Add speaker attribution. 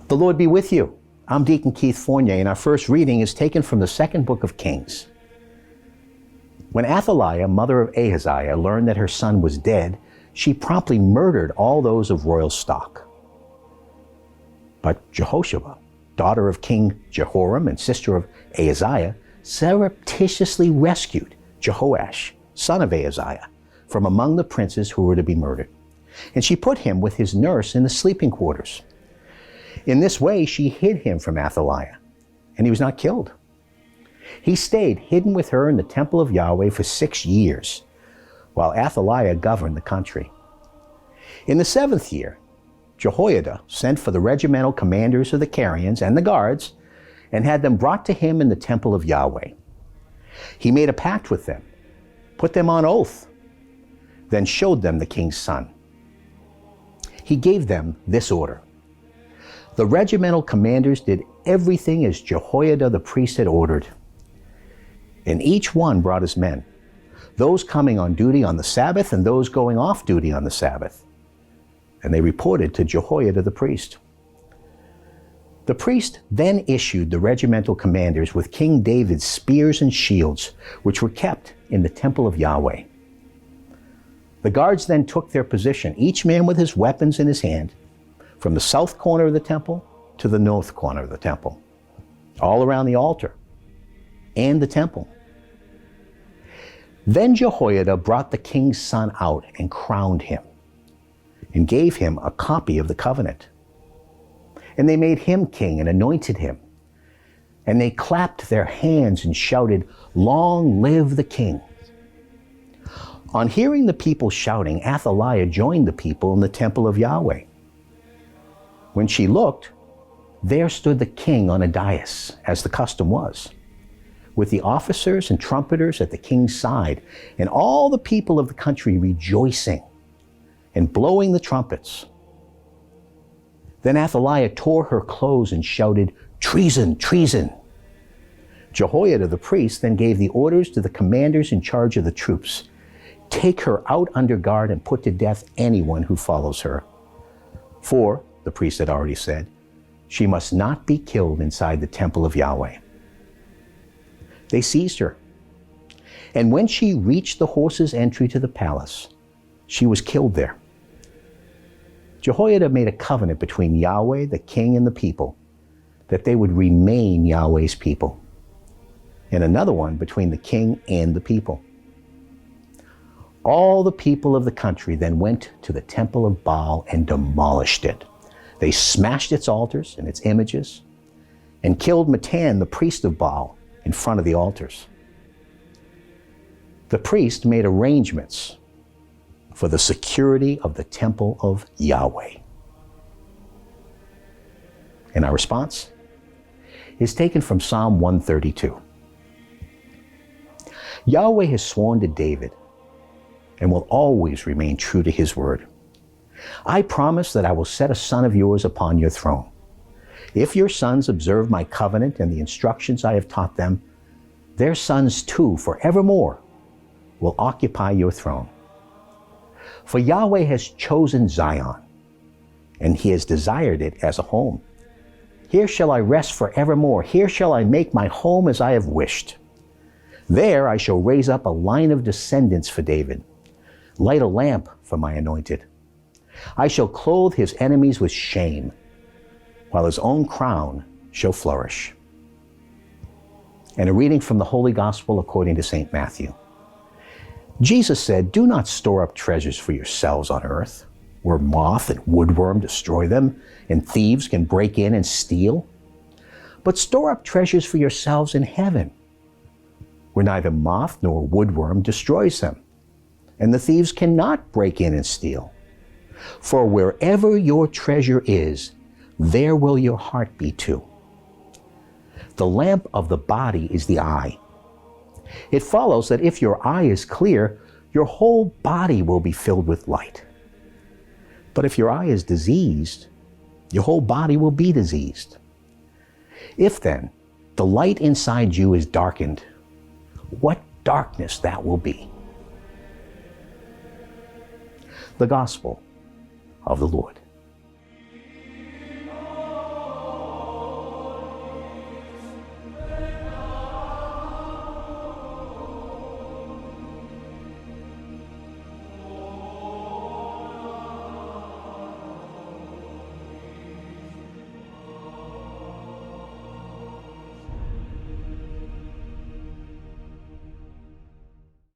Speaker 1: The Lord be with you. I'm Deacon Keith Fournier, and our first reading is taken from the second book of Kings. When Athaliah, mother of Ahaziah, learned that her son was dead, she promptly murdered all those of royal stock. But Jehosheba, daughter of King Jehoram and sister of Ahaziah, surreptitiously rescued Jehoash, son of Ahaziah, from among the princes who were to be murdered. And she put him with his nurse in the sleeping quarters. In this way, she hid him from Athaliah, and he was not killed. He stayed hidden with her in the temple of Yahweh for 6 years, while Athaliah governed the country. In the 7th year, Jehoiada sent for the regimental commanders of the Carians and the guards, and had them brought to him in the temple of Yahweh. He made a pact with them, put them on oath, then showed them the king's son. He gave them this order. The regimental commanders did everything as Jehoiada the priest had ordered, and each one brought his men, those coming on duty on the Sabbath and those going off duty on the Sabbath. And they reported to Jehoiada the priest. The priest then issued the regimental commanders with King David's spears and shields, which were kept in the temple of Yahweh. The guards then took their position, each man with his weapons in his hand, from the south corner of the temple to the north corner of the temple, all around the altar and the temple. Then Jehoiada brought the king's son out and crowned him, and gave him a copy of the covenant. And they made him king and anointed him. And they clapped their hands and shouted, "Long live the king." On hearing the people shouting, Athaliah joined the people in the temple of Yahweh. When she looked, there stood the king on a dais, as the custom was, with the officers and trumpeters at the king's side, and all the people of the country rejoicing and blowing the trumpets. Then Athaliah tore her clothes and shouted, "Treason, treason!" Jehoiada the priest then gave the orders to the commanders in charge of the troops, "Take her out under guard and put to death anyone who follows her. For," the priest had already said, "she must not be killed inside the temple of Yahweh." They seized her, and when she reached the horses' entry to the palace, she was killed there. Jehoiada made a covenant between Yahweh, the king, and the people, that they would remain Yahweh's people, and another one between the king and the people. All the people of the country then went to the temple of Baal and demolished it. They smashed its altars and its images, and killed Matan, the priest of Baal, in front of the altars. The priest made arrangements for the security of the temple of Yahweh. And our response is taken from Psalm 132. Yahweh has sworn to David and will always remain true to his word. I promise that I will set a son of yours upon your throne. If your sons observe my covenant and the instructions I have taught them, their sons too forevermore will occupy your throne. For Yahweh has chosen Zion, and he has desired it as a home. Here shall I rest forevermore. Here shall I make my home as I have wished. There I shall raise up a line of descendants for David, light a lamp for my anointed. I shall clothe his enemies with shame, while his own crown shall flourish. And a reading from the Holy Gospel according to St. Matthew. Jesus said, "Do not store up treasures for yourselves on earth, where moth and woodworm destroy them, and thieves can break in and steal. But store up treasures for yourselves in heaven, where neither moth nor woodworm destroys them, and the thieves cannot break in and steal. For wherever your treasure is, there will your heart be too. The lamp of the body is the eye. It follows that if your eye is clear, your whole body will be filled with light. But if your eye is diseased, your whole body will be diseased. If then the light inside you is darkened, what darkness that will be." The Gospel of the Lord.